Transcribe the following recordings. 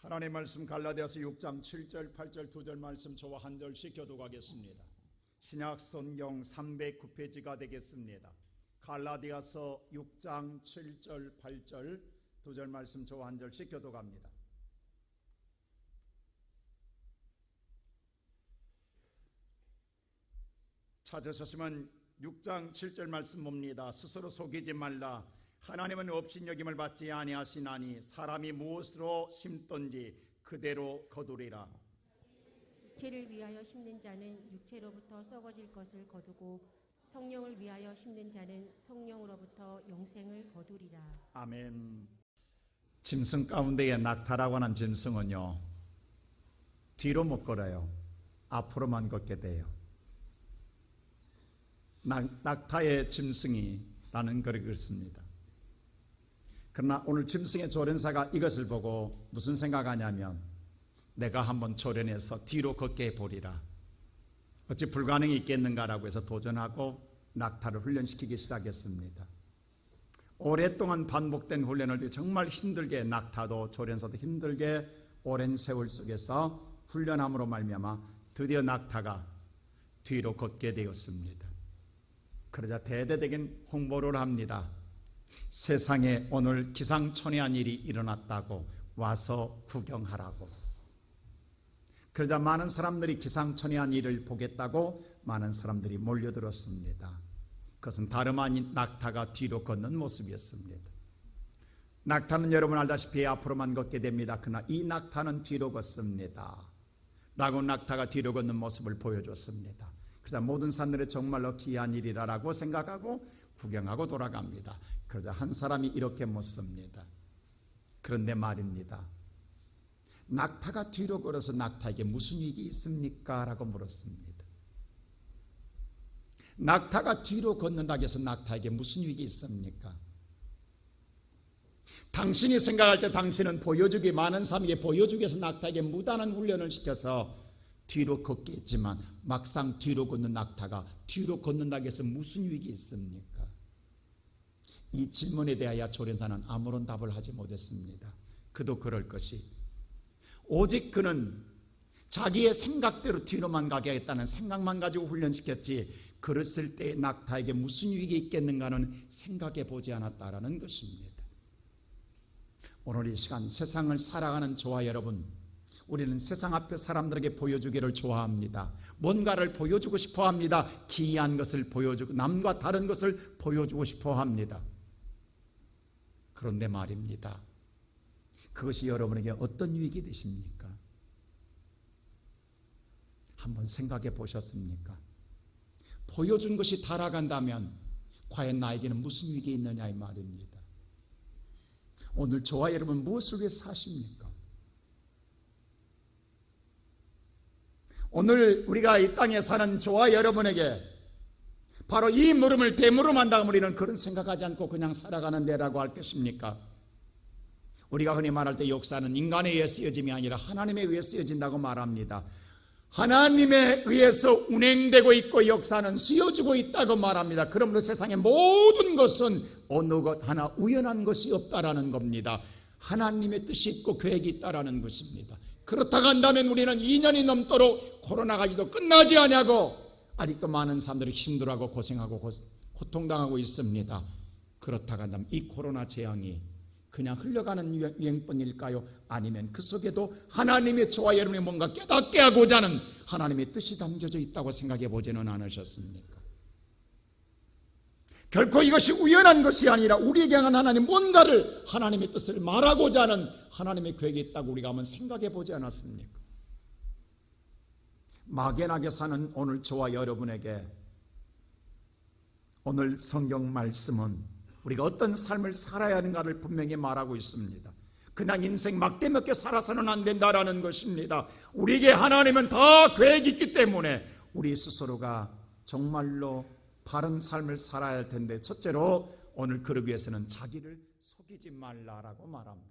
하나님의 말씀 갈라디아서 6장 7절 8절 2절 말씀 저와 한 절씩 교독하겠습니다. 신약 성경 309페이지가 되겠습니다. 갈라디아서 6장 7절 8절 2절 말씀 저와 한 절씩 교독합니다. 찾으셨으면 6장 7절 말씀 봅니다. 스스로 속이지 말라. 하나님은 업신여김을 받지 아니하시나니 사람이 무엇으로 심든지 그대로 거두리라. 육체를 위하여 심는 자는 육체로부터 썩어질 것을 거두고 성령을 위하여 심는 자는 성령으로부터 영생을 거두리라. 아멘. 짐승 가운데에 낙타라고 하는 짐승은요, 뒤로 못 걸어요. 앞으로만 걷게 돼요. 낙타의 짐승이라는 글을 읽습니다. 그러나 오늘 짐승의 조련사가 이것을 보고 무슨 생각하냐면, 내가 한번 조련해서 뒤로 걷게 해보리라. 어찌 불가능이 있겠는가라고 해서 도전하고 낙타를 훈련시키기 시작했습니다. 오랫동안 반복된 훈련을 정말 힘들게, 낙타도 조련사도 힘들게 오랜 세월 속에서 훈련함으로 말미암아 드디어 낙타가 뒤로 걷게 되었습니다. 그러자 대대적인 홍보를 합니다. 세상에 오늘 기상천외한 일이 일어났다고 와서 구경하라고. 그러자 많은 사람들이 기상천외한 일을 보겠다고 많은 사람들이 몰려들었습니다. 그것은 다름 아닌 낙타가 뒤로 걷는 모습이었습니다. 낙타는 여러분 알다시피 앞으로만 걷게 됩니다. 그러나 이 낙타는 뒤로 걷습니다 라고 낙타가 뒤로 걷는 모습을 보여줬습니다. 그러자 모든 사람들이 정말로 귀한 일이라고 생각하고 구경하고 돌아갑니다. 그러자 한 사람이 이렇게 묻습니다. 그런데 말입니다, 낙타가 뒤로 걸어서 낙타에게 무슨 이익이 있습니까? 라고 물었습니다. 낙타가 뒤로 걷는다고 해서 낙타에게 무슨 이익이 있습니까? 당신이 생각할 때 당신은 보여주기, 많은 사람에게 보여주기 위해서 낙타에게 무단한 훈련을 시켜서 뒤로 걷게 했지만, 막상 뒤로 걷는 낙타가 뒤로 걷는다고 해서 무슨 유익이 있습니까? 이 질문에 대하여 조련사는 아무런 답을 하지 못했습니다. 그도 그럴 것이, 오직 그는 자기의 생각대로 뒤로만 가게 하겠다는 생각만 가지고 훈련시켰지, 그랬을 때 낙타에게 무슨 유익이 있겠는가는 생각해 보지 않았다라는 것입니다. 오늘 이 시간 세상을 살아가는 저와 여러분, 우리는 세상 앞에 사람들에게 보여주기를 좋아합니다. 뭔가를 보여주고 싶어 합니다. 기이한 것을 보여주고 남과 다른 것을 보여주고 싶어 합니다. 그런데 말입니다, 그것이 여러분에게 어떤 유익이 되십니까? 한번 생각해 보셨습니까? 보여준 것이 달아간다면 과연 나에게는 무슨 유익이 있느냐 이 말입니다. 오늘 저와 여러분 무엇을 위해 사십니까? 오늘 우리가 이 땅에 사는 저와 여러분에게 바로 이 물음을 대물음한다면 우리는 그런 생각하지 않고 그냥 살아가는 데라고 할 것입니까? 우리가 흔히 말할 때 역사는 인간에 의해 쓰여짐이 아니라 하나님에 의해 쓰여진다고 말합니다. 하나님에 의해서 운행되고 있고 역사는 쓰여지고 있다고 말합니다. 그러므로 세상의 모든 것은 어느 것 하나 우연한 것이 없다라는 겁니다. 하나님의 뜻이 있고 계획이 있다라는 것입니다. 그렇다고 한다면 우리는 2년이 넘도록 코로나가 아직도 끝나지 않냐고 아직도 많은 사람들이 힘들어하고 고생하고 고통당하고 있습니다. 그렇다고 한다면 이 코로나 재앙이 그냥 흘러가는 유행뿐일까요? 아니면 그 속에도 하나님의 저와 여러분이 뭔가 깨닫게 하고자 하는 하나님의 뜻이 담겨져 있다고 생각해 보지는 않으셨습니까? 결코 이것이 우연한 것이 아니라 우리에게 향한 하나님 뭔가를, 하나님의 뜻을 말하고자 하는 하나님의 계획이 있다고 우리가 한번 생각해 보지 않았습니까? 막연하게 사는 오늘 저와 여러분에게 오늘 성경 말씀은 우리가 어떤 삶을 살아야 하는가를 분명히 말하고 있습니다. 그냥 인생 막대먹게 살아서는 안 된다라는 것입니다. 우리에게 하나님은 다 계획이 있기 때문에 우리 스스로가 정말로 바른 삶을 살아야 할 텐데, 첫째로 오늘 그러기 위해서는 자기를 속이지 말라라고 말합니다.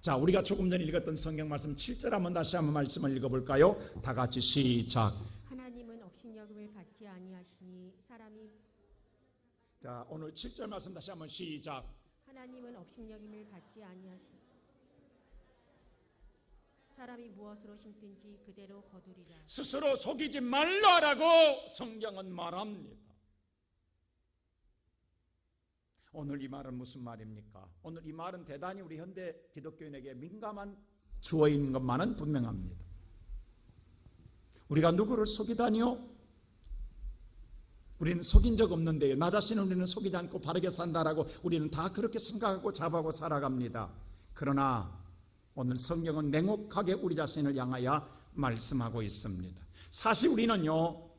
자, 우리가 조금 전에 읽었던 성경 말씀 7절 한번 다시 한번 말씀을 읽어볼까요? 다 같이 시작. 하나님은 업신여김을 받지 아니하시니 사람이. 자, 오늘 7절 말씀 다시 한번 시작. 하나님은 업신여김을 받지 아니하시니 사람이 무엇으로 심든지 그대로 거두리라. 스스로 속이지 말라라고 성경은 말합니다. 오늘 이 말은 무슨 말입니까? 오늘 이 말은 대단히 우리 현대 기독교인에게 민감한 주어인 것만은 분명합니다. 우리가 누구를 속이다니요? 우리는 속인 적 없는데요. 나 자신은 우리는 속이지 않고 바르게 산다라고 우리는 다 그렇게 생각하고 자부하고 살아갑니다. 그러나 오늘 성경은 냉혹하게 우리 자신을 향하여 말씀하고 있습니다. 사실 우리는요,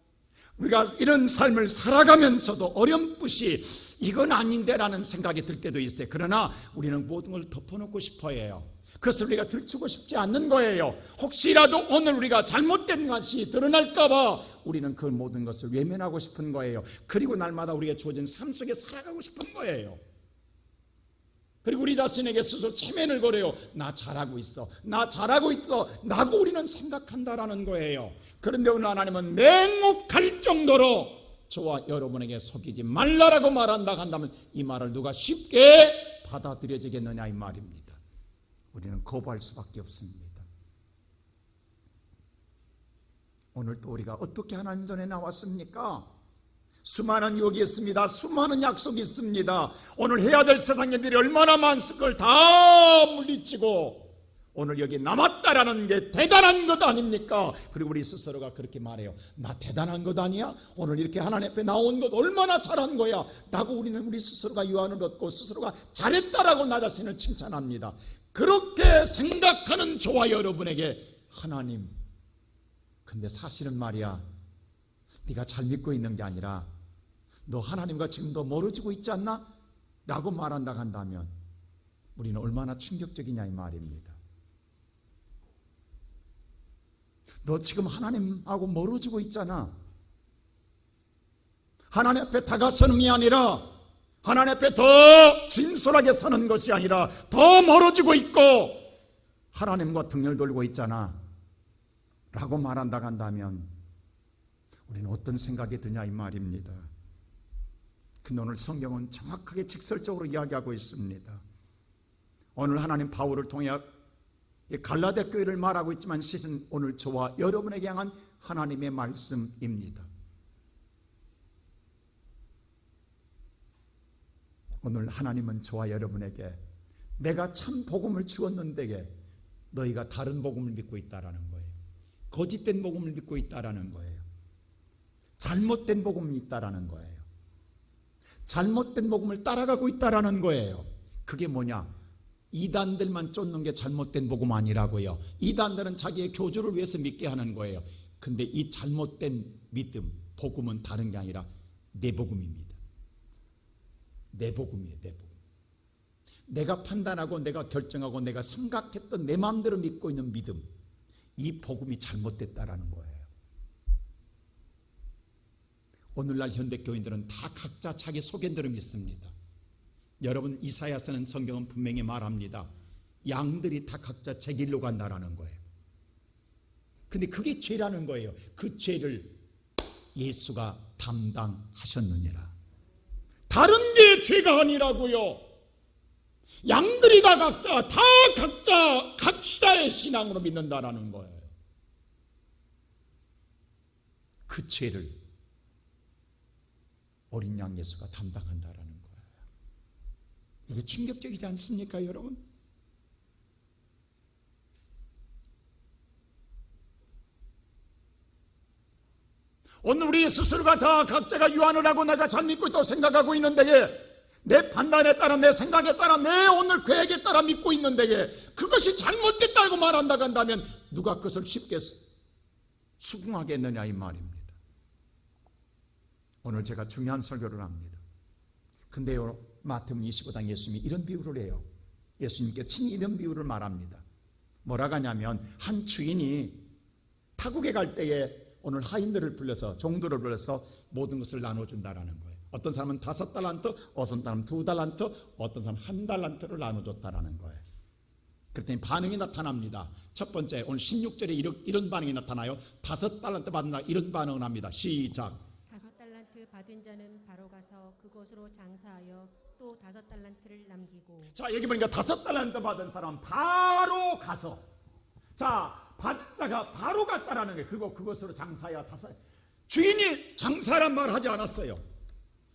우리가 이런 삶을 살아가면서도 어렴풋이 이건 아닌데라는 생각이 들 때도 있어요. 그러나 우리는 모든 걸 덮어놓고 싶어 해요. 그것을 우리가 들추고 싶지 않는 거예요. 혹시라도 오늘 우리가 잘못된 것이 드러날까 봐 우리는 그 모든 것을 외면하고 싶은 거예요. 그리고 날마다 우리가 주어진 삶 속에 살아가고 싶은 거예요. 그리고 우리 자신에게 스스로 체면을 걸어요. 나 잘하고 있어, 나 잘하고 있어 라고 우리는 생각한다라는 거예요. 그런데 오늘 하나님은 냉혹할 정도로 저와 여러분에게 속이지 말라라고 말한다 한다면 이 말을 누가 쉽게 받아들여지겠느냐 이 말입니다. 우리는 거부할 수밖에 없습니다. 오늘 또 우리가 어떻게 하나님 전에 나왔습니까? 수많은 유혹이 있습니다. 수많은 약속이 있습니다. 오늘 해야 될 세상의 일이 얼마나 많을 걸 다 물리치고 오늘 여기 남았다라는 게 대단한 것 아닙니까? 그리고 우리 스스로가 그렇게 말해요. 나 대단한 것 아니야? 오늘 이렇게 하나님 앞에 나온 것 얼마나 잘한 거야? 라고 우리는 우리 스스로가 유한을 얻고 스스로가 잘했다라고 나 자신을 칭찬합니다. 그렇게 생각하는 저와 여러분에게 하나님, 근데 사실은 말이야, 네가 잘 믿고 있는 게 아니라 너 하나님과 지금도 멀어지고 있지 않나? 라고 말한다 한다면 우리는 얼마나 충격적이냐 이 말입니다. 너 지금 하나님하고 멀어지고 있잖아. 하나님 앞에 다가서는 게 아니라 하나님 앞에 더 진솔하게 서는 것이 아니라 더 멀어지고 있고 하나님과 등을 돌고 있잖아 라고 말한다 한다면 우리는 어떤 생각이 드냐 이 말입니다. 근데 오늘 성경은 정확하게 직설적으로 이야기하고 있습니다. 오늘 하나님 바울을 통해 갈라디아 교회를 말하고 있지만 실은 오늘 저와 여러분에게 향한 하나님의 말씀입니다. 오늘 하나님은 저와 여러분에게 내가 참 복음을 주었는데 너희가 다른 복음을 믿고 있다라는 거예요. 거짓된 복음을 믿고 있다라는 거예요. 잘못된 복음이 있다라는 거예요. 잘못된 복음을 따라가고 있다라는 거예요. 그게 뭐냐? 이단들만 쫓는 게 잘못된 복음 아니라고요. 이단들은 자기의 교조를 위해서 믿게 하는 거예요. 근데 이 잘못된 믿음, 복음은 다른 게 아니라 내 복음입니다. 내 복음이에요. 내 복음. 내가 판단하고 내가 결정하고 내가 생각했던 내 마음대로 믿고 있는 믿음, 이 복음이 잘못됐다라는 거예요. 오늘날 현대교인들은 다 각자 자기 소견대로 믿습니다. 여러분, 이사야서는 성경은 분명히 말합니다. 양들이 다 각자 제 길로 간다라는 거예요. 근데 그게 죄라는 거예요. 그 죄를 예수가 담당하셨느니라. 다른 게 죄가 아니라고요. 양들이 다 각자 각자의 신앙으로 믿는다라는 거예요. 그 죄를 어린 양 예수가 담당한다라는 거예요. 이게 충격적이지 않습니까, 여러분? 오늘 우리 스스로가 다 각자가 유한을 하고 내가 잘 믿고 있다고 생각하고 있는데 내 판단에 따라 내 생각에 따라 내 오늘 계획에 따라 믿고 있는데 그것이 잘못됐다고 말한다고 한다면 누가 그것을 쉽게 수긍하겠느냐 이 말입니다. 오늘 제가 중요한 설교를 합니다. 근데요, 마태복음 25장 예수님이 이런 비유를 해요. 예수님께 친히 이런 비유를 말합니다. 뭐라고 하냐면 한 주인이 타국에 갈 때에 오늘 하인들을 불러서 종들을 불러서 모든 것을 나눠준다라는 거예요. 어떤 사람은 5달란트, 어떤 사람은 2달란트, 어떤 사람은 1달란트를 나눠줬다라는 거예요. 그랬더니 반응이 나타납니다. 첫 번째, 오늘 16절에 이런 반응이 나타나요. 5달란트 받는다 이런 반응을 합니다. 시작. 5달란트 받은 자는 바로 가서 그곳으로 장사하여 또 5달란트를 남기고. 자, 여기 보니까 5달란트 받은 사람 바로 가서 자, 받은 자가 바로 갔다라는 거예요. 그리고 그것으로 장사야 다사. 주인이 장사란 말 하지 않았어요.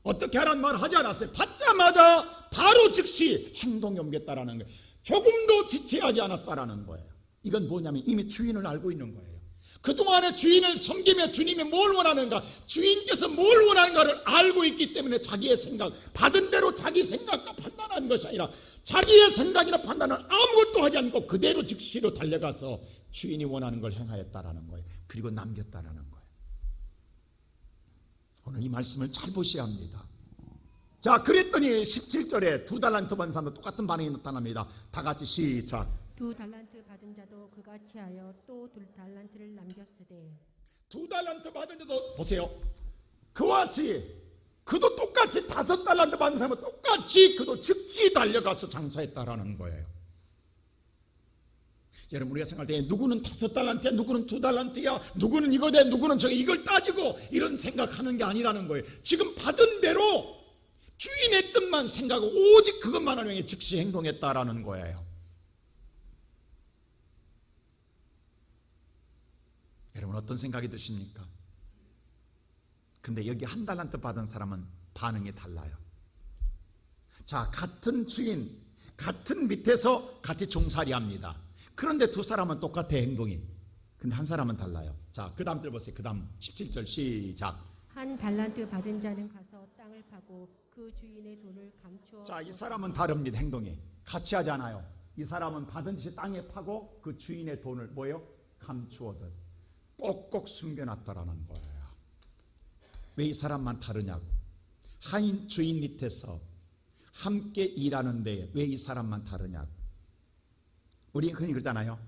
어떻게 하란 말 하지 않았어요. 받자마자 바로 즉시 행동에 옮겼다라는 거예요. 조금도 지체하지 않았다라는 거예요. 이건 뭐냐면 이미 주인을 알고 있는 거예요. 그동안에 주인을 섬기며 주님이 뭘 원하는가, 주인께서 뭘 원하는가를 알고 있기 때문에 자기의 생각, 받은 대로 자기 생각과 판단하는 것이 아니라 자기의 생각이나 판단을 아무것도 하지 않고 그대로 즉시로 달려가서 주인이 원하는 걸 행하였다라는 거예요. 그리고 남겼다라는 거예요. 오늘 이 말씀을 잘 보셔야 합니다. 자, 그랬더니 17절에 2달란트 받은 사람도 똑같은 반응이 나타납니다. 다 같이 시작. 2달란트 받은 자도 그같이 하여 또 2달란트를 남겼으되 2달란트 받은 자도 보세요. 그와 같이 그도 똑같이 5달란트 받은 사람은 똑같이 그도 즉시 달려가서 장사했다라는 거예요. 여러분, 우리가 생각할 때 누구는 5달란트야, 누구는 2달란트야, 누구는 이거대, 누구는 저게, 이걸 따지고 이런 생각하는 게 아니라는 거예요. 지금 받은 대로 주인의 뜻만 생각하고 오직 그것만 하는 게 즉시 행동했다라는 거예요. 여러분, 어떤 생각이 드십니까? 근데 여기 1달란트 받은 사람은 반응이 달라요. 자, 같은 주인, 같은 밑에서 같이 종살이 합니다. 그런데 두 사람은 똑같아, 행동이. 근데 한 사람은 달라요. 자, 그 다음 절 보세요. 그 다음 17절 시작. 1달란트 받은 자는 가서 땅을 파고 그 주인의 돈을 감추어. 자, 이 사람은 다릅니다. 행동이 같이 하지 않아요. 이 사람은 받은 듯이 땅에 파고 그 주인의 돈을 뭐예요? 감추어들 꼭꼭 숨겨놨다라는 거예요. 왜 이 사람만 다르냐고. 한 주인 밑에서 함께 일하는데 왜 이 사람만 다르냐고. 우리 흔히 그러잖아요.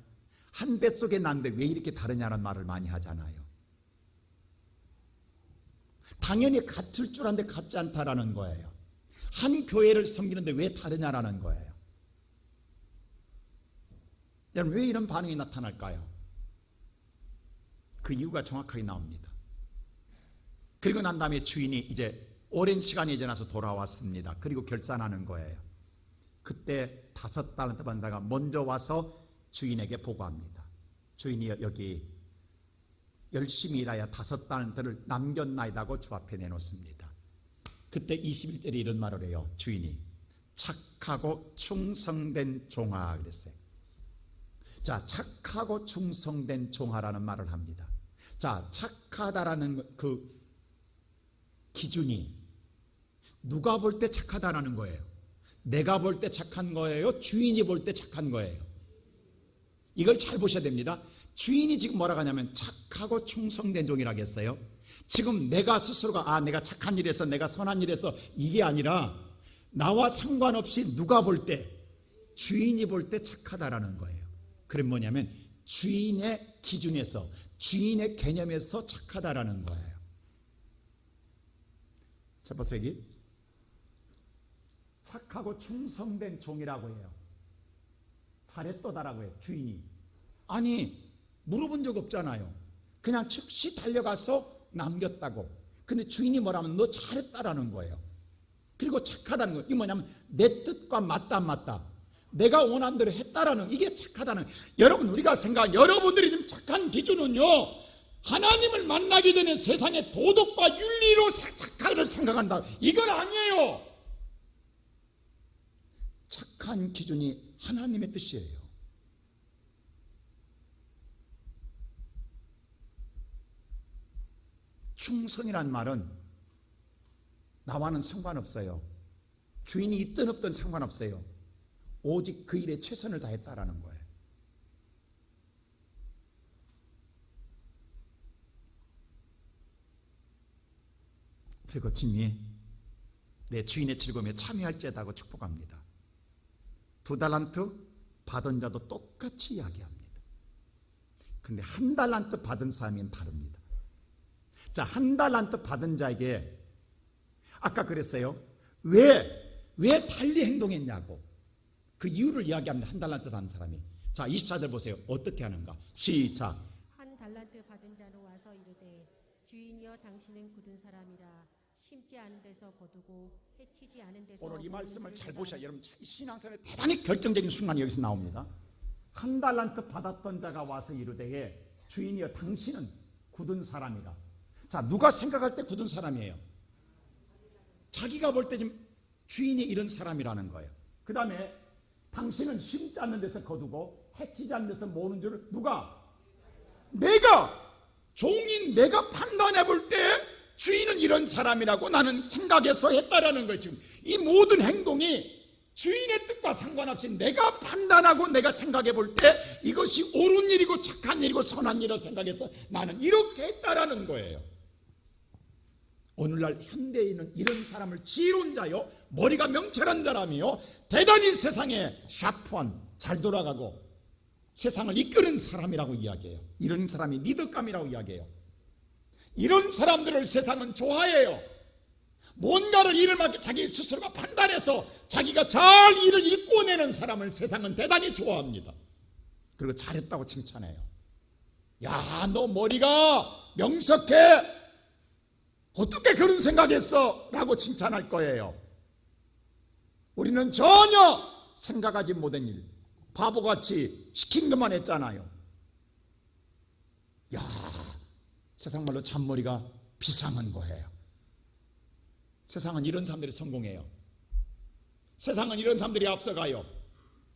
한 뱃속에 났는데 왜 이렇게 다르냐는 말을 많이 하잖아요. 당연히 같을 줄 아는데 같지 않다라는 거예요. 한 교회를 섬기는데 왜 다르냐라는 거예요. 여러분, 왜 이런 반응이 나타날까요? 그 이유가 정확하게 나옵니다. 그리고 난 다음에 주인이 이제 오랜 시간이 지나서 돌아왔습니다. 그리고 결산하는 거예요. 그때 5달란트 받은 자가 먼저 와서 주인에게 보고합니다. 주인이 여기 열심히 일하여 5달란트를 남겼나이다고 주 앞에 내놓습니다. 그때 21절에 이런 말을 해요. 주인이 착하고 충성된 종아 그랬어요. 자, 착하고 충성된 종아라는 말을 합니다. 자, 착하다라는 그 기준이 누가 볼 때 착하다라는 거예요? 내가 볼 때 착한 거예요? 주인이 볼 때 착한 거예요? 이걸 잘 보셔야 됩니다. 주인이 지금 뭐라고 하냐면 착하고 충성된 종이라고 했어요. 지금 내가 스스로가 내가 착한 일 해서 내가 선한 일 해서 이게 아니라 나와 상관없이 누가 볼 때, 주인이 볼 때 착하다라는 거예요. 그럼 뭐냐면 주인의 기준에서, 주인의 개념에서 착하다라는 거예요. 자, 보세요. 여기 착하고 충성된 종이라고 해요. 잘했더다라고 해요. 주인이. 아니, 물어본 적 없잖아요. 그냥 즉시 달려가서 남겼다고. 근데 주인이 뭐라면 너 잘했다라는 거예요. 그리고 착하다는 거예요. 이게 뭐냐면 내 뜻과 맞다 안 맞다, 내가 원한 대로 했다라는, 이게 착하다는 거예요. 여러분, 우리가 여러분들이 지금 착한 기준은요, 하나님을 만나게 되는 세상의 도덕과 윤리로 착하기를 생각한다, 이건 아니에요. 착한 기준이 하나님의 뜻이에요. 충성이란 말은 나와는 상관없어요. 주인이 있든 없든 상관없어요. 오직 그 일에 최선을 다했다라는 거예요. 그리고 짐이 내 주인의 즐거움에 참여할지어다고 축복합니다. 2달란트 받은 자도 똑같이 이야기합니다. 근데 1달란트 받은 사람은 다릅니다. 자, 1달란트 받은 자에게 아까 그랬어요. 왜 달리 행동했냐고. 그 이유를 이야기합니다. 1달란트 받은 사람이. 자, 24절 보세요. 어떻게 하는가. 시작. 1달란트 받은 자는 와서 이르되 주인이여 당신은 굳은 사람이라 심지 않은 데서 거두고 해치지 않은 데서. 오늘 이 말씀을 잘 보셔야, 여러분, 신앙생활에 대단히 결정적인 순간이 여기서 나옵니다. 한 달란트 받았던 자가 와서 이르되 주인이여 당신은 굳은 사람이라. 자, 누가 생각할 때 굳은 사람이에요? 자기가 볼 때 지금 주인이 이런 사람이라는 거예요. 그 다음에 당신은 심지 않는 데서 거두고 해치지 않는 데서 모으는 줄을 누가? 내가, 종인 내가 판단해 볼 때 주인은 이런 사람이라고 나는 생각해서 했다라는 거예요. 지금 이 모든 행동이 주인의 뜻과 상관없이 내가 판단하고 내가 생각해 볼 때 이것이 옳은 일이고 착한 일이고 선한 일이라고 생각해서 나는 이렇게 했다라는 거예요. 오늘날 현대인은 이런 사람을 지혜로운 자요, 머리가 명철한 사람이요, 대단히 세상에 샤프한, 잘 돌아가고 세상을 이끄는 사람이라고 이야기해요. 이런 사람이 리더감이라고 이야기해요. 이런 사람들을 세상은 좋아해요. 뭔가를 일을 맡겨 자기 스스로가 판단해서 자기가 잘 일을 일궈내는 사람을 세상은 대단히 좋아합니다. 그리고 잘했다고 칭찬해요. 야, 너 머리가 명석해, 어떻게 그런 생각했어? 라고 칭찬할 거예요. 우리는 전혀 생각하지 못한 일, 바보같이 시킨 것만 했잖아요. 야, 세상 말로 잔머리가 비상한 거예요. 세상은 이런 사람들이 성공해요. 세상은 이런 사람들이 앞서가요.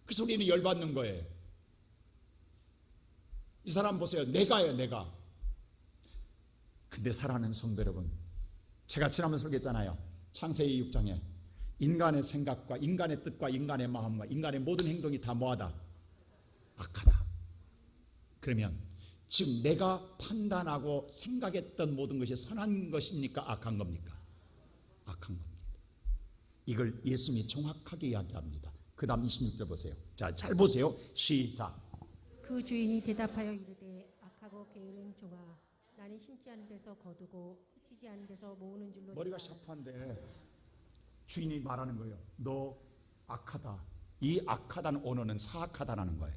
그래서 우리는 열받는 거예요. 이 사람 보세요. 내가요, 내가. 근데 사랑하는 성도 여러분, 제가 지난번 설교했잖아요. 창세기 6장에 인간의 생각과 인간의 뜻과 인간의 마음과 인간의 모든 행동이 다 뭐하다? 악하다. 그러면 지금 내가 판단하고 생각했던 모든 것이 선한 것입니까? 악한 겁니까? 악한 겁니다. 이걸 예수님이 정확하게 이야기합니다. 그 다음 26절 보세요. 자, 잘 보세요. 시작. 그 주인이 대답하여 이르되 악하고 게으른 종아, 나는 심지 않은 데서 거두고 흩지지 않은 데서 모으는 줄로 머리가 생각하노라. 샤프한데 주인이 말하는 거예요. 너 악하다. 이 악하다는 언어는 사악하다라는 거예요.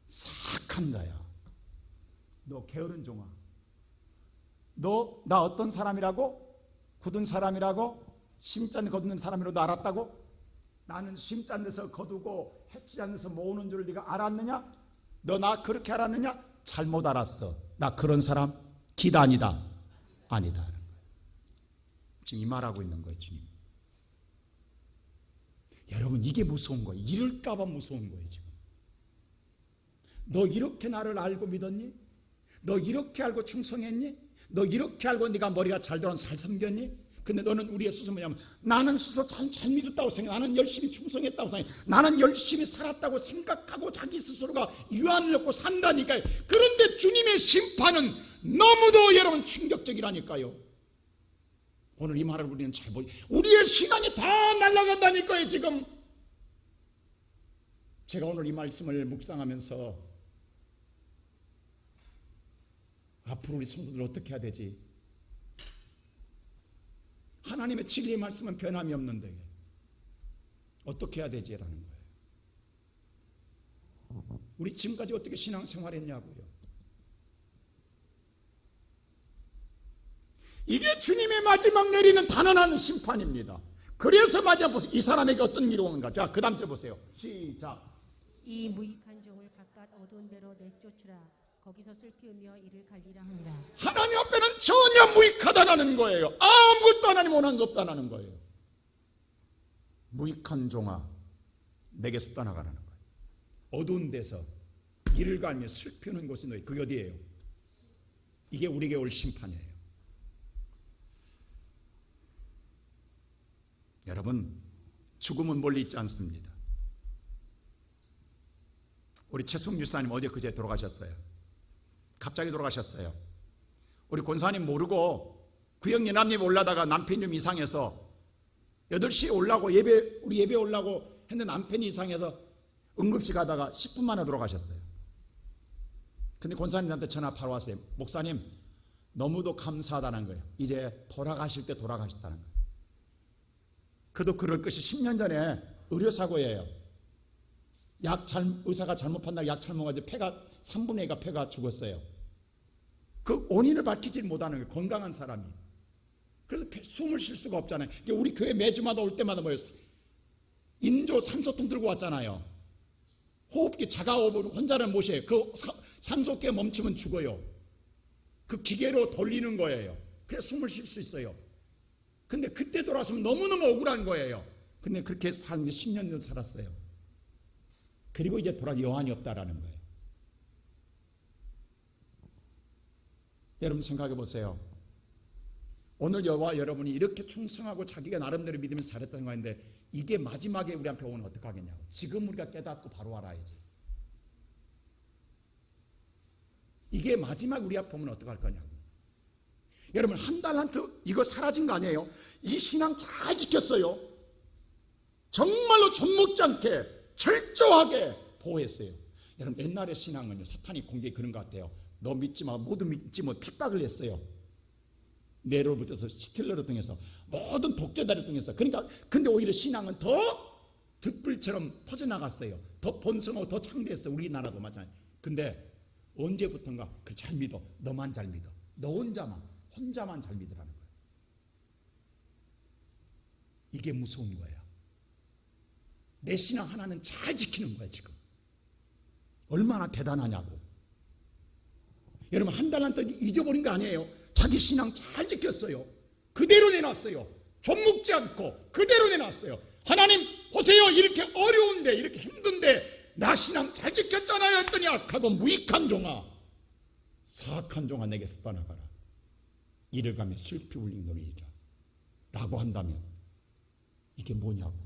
사악한 자야. 너 게으른 종아. 너 나 어떤 사람이라고? 굳은 사람이라고? 심지 않는 거두는 사람이라고 너 알았다고? 나는 심지 않는 데서 거두고 해치지 않는 데서 모으는 줄 네가 알았느냐? 너 나 그렇게 알았느냐? 잘못 알았어. 나 그런 사람 기단이다. 아니다. 지금 이 말하고 있는 거예요, 주님. 여러분, 이게 무서운 거예요. 이럴까봐 무서운 거예요, 지금. 너 이렇게 나를 알고 믿었니? 너 이렇게 알고 충성했니? 너 이렇게 알고 네가 머리가 잘 돌아서 잘 섬겼니? 근데 너는 우리의 스스로 뭐냐면 나는 스스로 잘 믿었다고 생각해. 나는 열심히 충성했다고 생각해. 나는 열심히 살았다고 생각하고 자기 스스로가 유한을 얻고 산다니까요. 그런데 주님의 심판은 너무도 여러분 충격적이라니까요. 오늘 이 말을 우리는 잘 보죠. 우리의 신앙이 다 날아간다니까요, 지금. 제가 오늘 이 말씀을 묵상하면서 앞으로 우리 성도들 어떻게 해야 되지? 하나님의 진리의 말씀은 변함이 없는데 어떻게 해야 되지라는 거예요. 우리 지금까지 어떻게 신앙생활했냐고요. 이게 주님의 마지막 내리는 단언한 심판입니다. 그래서 마지막 보세요. 이 사람에게 어떤 일이 오는가. 자, 그 다음 절 보세요. 시작. 이 무익한 종을 바깥 어두운 데로 내쫓으라. 거기서 슬피 울며 이를 갈리라 하니라. 하나님 앞에는 전혀 무익하다는 거예요. 아무것도 하나님 원한 거 없다는 거예요. 무익한 종아, 내게서 떠나가라는 거예요. 어두운 데서 이를 갈며 슬피 우는 곳이 너희. 그게 어디예요? 이게 우리에게 올 심판이에요. 여러분, 죽음은 멀리 있지 않습니다. 우리 최승 유사님 어제 그제 돌아가셨어요. 갑자기 돌아가셨어요. 우리 권사님 모르고 구역연합님 올라다가 남편이 좀 이상해서 8시에 올라고 우리 예배 올라고 했는데 남편이 이상해서 응급실 가다가 10분 만에 돌아가셨어요. 근데 권사님한테 전화 바로 왔어요. 목사님, 너무도 감사하다는 거예요. 이제 돌아가실 때 돌아가셨다는 거예요. 그래도 그럴 것이 10년 전에 의료사고예요. 의사가 잘못 판단하고 약 잘못 먹어서 3분의 2가 폐가 죽었어요. 그 원인을 밝히지 못하는 거예요. 건강한 사람이. 그래서 숨을 쉴 수가 없잖아요. 우리 교회 매주마다 올 때마다 뭐였어요? 인조 산소통 들고 왔잖아요. 호흡기 자가호흡으로 혼자를 모셔요. 그 산소계 멈추면 죽어요. 그 기계로 돌리는 거예요. 그래서 숨을 쉴 수 있어요. 근데 그때 돌아서면 너무너무 억울한 거예요. 근데 그렇게 사는 게 10년 살았어요. 그리고 이제 돌아서 여한이 없다라는 거예요. 여러분 생각해 보세요. 오늘 여와 여러분이 이렇게 충성하고 자기가 나름대로 믿으면서 잘했다는 거인데 이게 마지막에 우리한테 오면 어떡하겠냐고. 지금 우리가 깨닫고 바로 알아야지. 이게 마지막 우리 앞에 오면 어떡할 거냐고. 여러분 한 달란트 이거 사라진 거 아니에요? 이 신앙 잘 지켰어요. 정말로 젖먹지 않게 철저하게 보호했어요. 여러분 옛날의 신앙은요 사탄이 공격이 그런 것 같아요. 너 믿지 마, 모두 믿지 마, 핍박을 했어요. 네로부터서 히틀러를 통해서 모든 독재자를 통해서. 그러니까 근데 오히려 신앙은 더 득불처럼 퍼져나갔어요. 더 번성하고 더 창대했어요. 우리나라도 마찬가지. 근데 언제부턴가 그래 잘 믿어, 너만 잘 믿어, 너 혼자만 잘 믿으라는 거예요. 이게 무서운 거예요. 내 신앙 하나는 잘 지키는 거예요. 지금 얼마나 대단하냐고. 여러분 한 달란트 잊어버린 거 아니에요. 자기 신앙 잘 지켰어요. 그대로 내놨어요. 젖먹지 않고 그대로 내놨어요. 하나님 보세요, 이렇게 어려운데 이렇게 힘든데 나 신앙 잘 지켰잖아요 했더니 악하고 무익한 종아, 사악한 종아 내게서 떠나가라. 이를 가며 슬피 울린 노리이라 라고 한다면 이게 뭐냐고.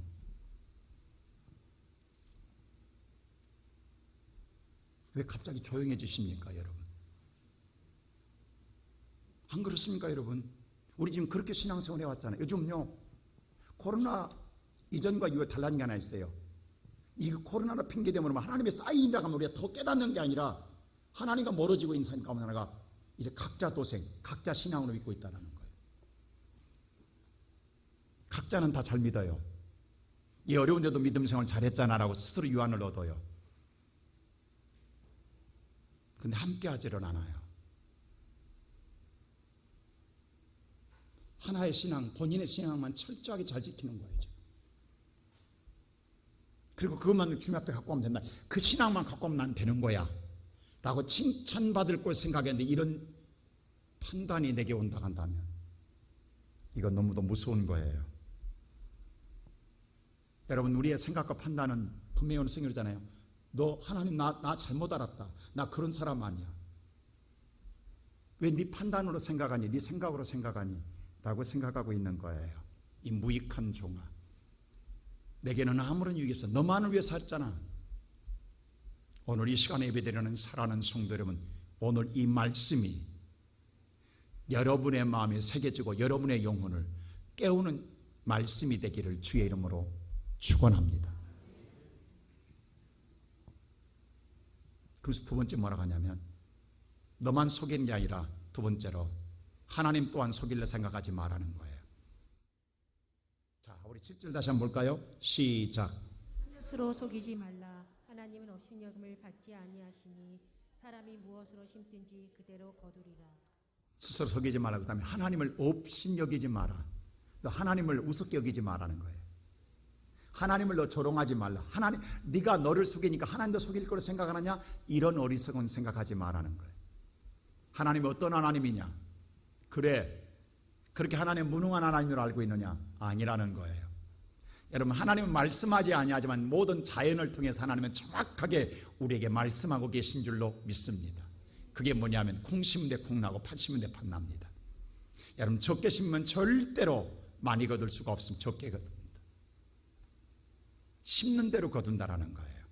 왜 갑자기 조용해지십니까 여러분? 안 그렇습니까 여러분? 우리 지금 그렇게 신앙생활 해왔잖아요. 요즘요 코로나 이전과 이후에 달라진 게 하나 있어요. 이 코로나로 핑계대면 하나님의 사인이라고 하면 우리가 더 깨닫는 게 아니라 하나님과 멀어지고 있는 사람 가운데 하나가 이제 각자 도생, 각자 신앙으로 믿고 있다는 거예요. 각자는 다 잘 믿어요. 이 어려운데도 믿음 생활 잘했잖아 라고 스스로 유안을 얻어요. 근데 함께 하지는 않아요. 하나의 신앙, 본인의 신앙만 철저하게 잘 지키는 거예요. 그리고 그것만 주님 앞에 갖고 오면 된다. 그 신앙만 갖고 오면 난 되는 거야 라고 칭찬받을 걸 생각했는데 이런 판단이 내게 온다 한다면 이건 너무도 무서운 거예요. 여러분 우리의 생각과 판단은 분명히 오늘 생각이잖아요. 너 하나님 나 잘못 알았다, 나 그런 사람 아니야. 왜 네 판단으로 생각하니, 네 생각으로 생각하니 라고 생각하고 있는 거예요. 이 무익한 종아, 내게는 아무런 유익이 없어. 너만을 위해서 했잖아. 오늘 이 시간에 예배드리는 사랑하는 성도 여러분, 오늘 이 말씀이 여러분의 마음에 새겨지고 여러분의 영혼을 깨우는 말씀이 되기를 주의 이름으로 축원합니다. 그래서 두 번째 뭐라고 하냐면 너만 속이는 게 아니라 두 번째로 하나님 또한 속일래 생각하지 말라는 거예요. 자, 우리 7절 다시 한번 볼까요? 시작. 스스로 속이지 말라. 하나님은 업신여김을 받지 아니하시니 사람이 무엇으로 심든지 그대로 거두리라. 스스로 속이지 말라. 그 다음에 하나님을 업신여기지 마라. 너 하나님을 우습게 여기지 말라는 거예요. 하나님을 너 조롱하지 말라. 하나님, 네가 너를 속이니까 하나님도 속일 거로 생각하느냐? 이런 어리석은 생각하지 말라는 거예요. 하나님이 어떤 하나님이냐? 그래, 그렇게 하나님 무능한 하나님으로 알고 있느냐? 아니라는 거예요. 여러분, 하나님은 말씀하지 아니하지만 모든 자연을 통해서 하나님은 정확하게 우리에게 말씀하고 계신 줄로 믿습니다. 그게 뭐냐면 콩 심은 데 콩 나고 팥 심은 데 팥 납니다. 여러분, 적게 심으면 절대로 많이 거둘 수가 없으면 적게 거둡니다. 심는 대로 거둔다라는 거예요.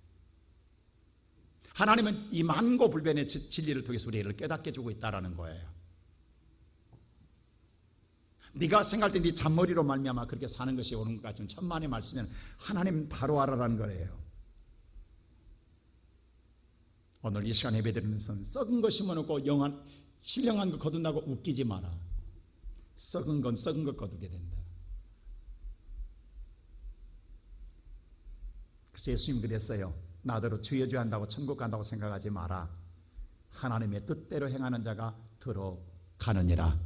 하나님은 이 만고불변의 진리를 통해서 우리를 깨닫게 해주고 있다라는 거예요. 네가 생각할 때 네 잔머리로 말미암아 그렇게 사는 것이 옳은 것 같은 천만의 말씀은 하나님 바로 알아라는 거예요. 오늘 이 시간 예배드리면서 썩은 거 심어놓고 신령한 거 거둔다고 웃기지 마라. 썩은 건 썩은 것 거두게 된다. 그래서 예수님 그랬어요. 나더러 주여 주여 한다고 천국 간다고 생각하지 마라. 하나님의 뜻대로 행하는 자가 들어가느니라.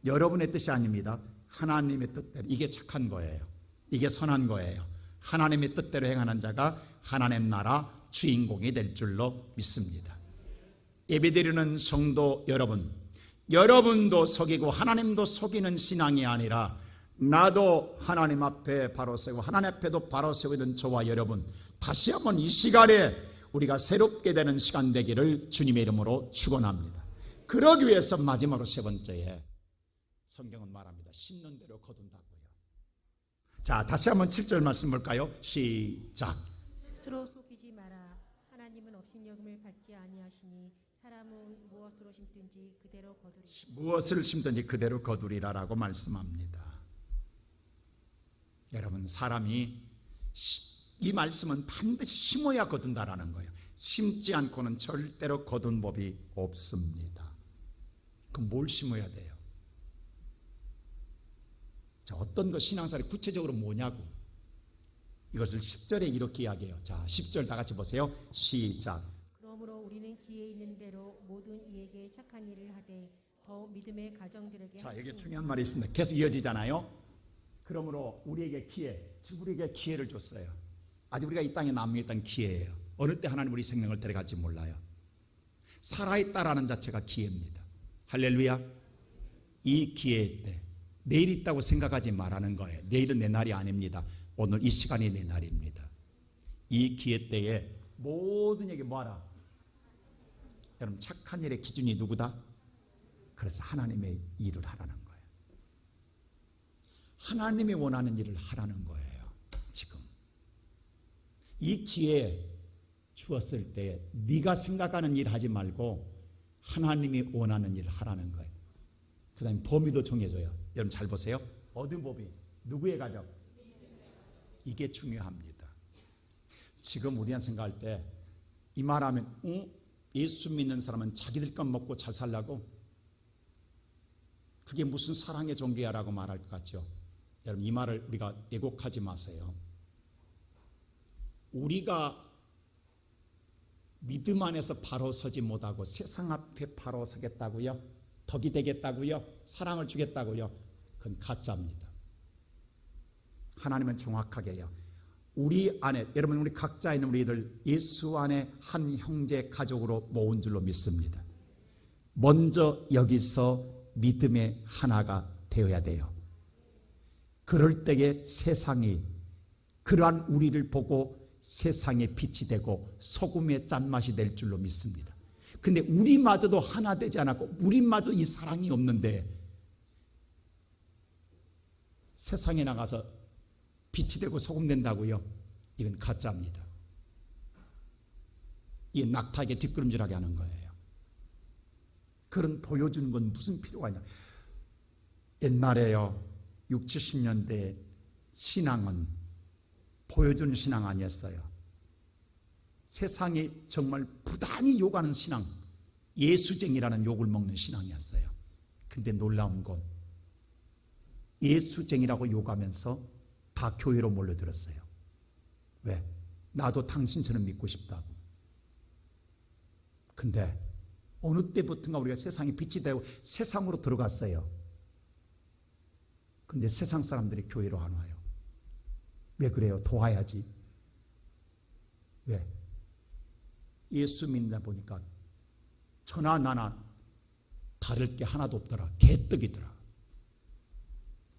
여러분의 뜻이 아닙니다. 하나님의 뜻대로. 이게 착한 거예요. 이게 선한 거예요. 하나님의 뜻대로 행하는 자가 하나님 나라 주인공이 될 줄로 믿습니다. 예배드리는 성도 여러분, 여러분도 속이고 하나님도 속이는 신앙이 아니라 나도 하나님 앞에 바로 세고 하나님 앞에도 바로 세고 있는 저와 여러분, 다시 한번 이 시간에 우리가 새롭게 되는 시간 되기를 주님의 이름으로 축원합니다. 그러기 위해서 마지막으로 세 번째에 성경은 말합니다. 심는 대로 거둔다고요. 자, 다시 한번 7절 말씀 볼까요? 시작. 스스로 속이지 마라. 하나님은 업신여김을 받지 아니하시니 사람은 무엇으로 심든지 그대로 거두리라. 무엇을 심든지 그대로 거두리라라고 말씀합니다. 여러분, 사람이 이 말씀은 반드시 심어야 거둔다라는 거예요. 심지 않고는 절대로 거둔 법이 없습니다. 그럼 뭘 심어야 돼요? 자, 어떤 것 신앙생활이 구체적으로 뭐냐고. 이것을 10절에 이렇게 이야기해요. 자, 10절 다 같이 보세요. 시작. 그러므로 우리는 기회 있는 대로 모든 이에게 착한 일을 하되 더 믿음의 가정들에게 자, 여기 중요한 말이 있습니다. 계속 이어지잖아요. 그러므로 우리에게 지금 우리에게 기회를 줬어요. 아직 우리가 이 땅에 남아있던 기회예요. 어느 때 하나님 우리 생명을 데려갈지 몰라요. 살아있다라는 자체가 기회입니다. 할렐루야. 이 기회 때 내일 있다고 생각하지 말라는 거예요. 내일은 내 날이 아닙니다. 오늘 이 시간이 내 날입니다. 이 기회 때에 모든 얘기 뭐하라? 여러분, 착한 일의 기준이 누구다? 그래서 하나님의 일을 하라는 거예요. 하나님이 원하는 일을 하라는 거예요. 지금 이 기회에 주었을 때 네가 생각하는 일 하지 말고 하나님이 원하는 일을 하라는 거예요. 그 다음에 범위도 정해줘요. 여러분 잘 보세요. 어떤 범위? 누구의 가정? 이게 중요합니다. 지금 우리가 생각할 때 이 말하면 예수 믿는 사람은 자기들 것 먹고 잘 살라고? 그게 무슨 사랑의 종교야라고 말할 것 같죠? 여러분, 이 말을 우리가 왜곡하지 마세요. 우리가 믿음 안에서 바로 서지 못하고 세상 앞에 바로 서겠다고요? 덕이 되겠다고요? 사랑을 주겠다고요? 그건 가짜입니다. 하나님은 정확하게요. 우리 안에, 여러분, 우리 각자 있는 우리들 예수 안에 한 형제 가족으로 모은 줄로 믿습니다. 먼저 여기서 믿음의 하나가 되어야 돼요. 그럴 때에 세상이 그러한 우리를 보고 세상의 빛이 되고 소금의 짠맛이 될 줄로 믿습니다. 근데 우리마저도 하나 되지 않았고 우리마저 이 사랑이 없는데 세상에 나가서 빛이 되고 소금 된다고요? 이건 가짜입니다. 이 낙타에게 뒷걸음질하게 하는 거예요. 그런 보여주는 건 무슨 필요가 있냐? 옛날에요, 60, 70년대 신앙은 보여주는 신앙 아니었어요. 세상이 정말 부단히 욕하는 신앙, 예수쟁이라는 욕을 먹는 신앙이었어요. 근데 놀라운 건 예수쟁이라고 욕하면서 다 교회로 몰려들었어요. 왜? 나도 당신처럼 믿고 싶다고. 근데 어느 때부터인가 우리가 세상에 빛이 되고 세상으로 들어갔어요. 근데 세상 사람들이 교회로 안 와요. 왜 그래요? 도와야지. 왜? 예수 믿다 보니까 저나 나나 다를 게 하나도 없더라. 개떡이더라.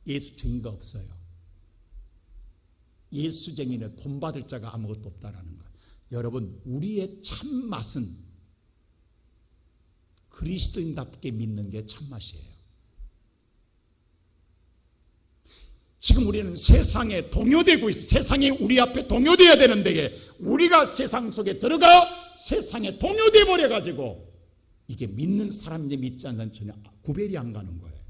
예수쟁이가 없어요. 예수쟁이는 본받을 자가 아무것도 없다라는 거예요. 여러분, 우리의 참맛은 그리스도인답게 믿는 게 참맛이에요. 지금 우리는 세상에 동요되고 있어요. 세상이 우리 앞에 동요되어야 되는데 우리가 세상 속에 들어가 세상에 동요돼 버려가지고 이게 믿는 사람인지 믿지 않는 사람 전혀 구별이 안 가는 거예요.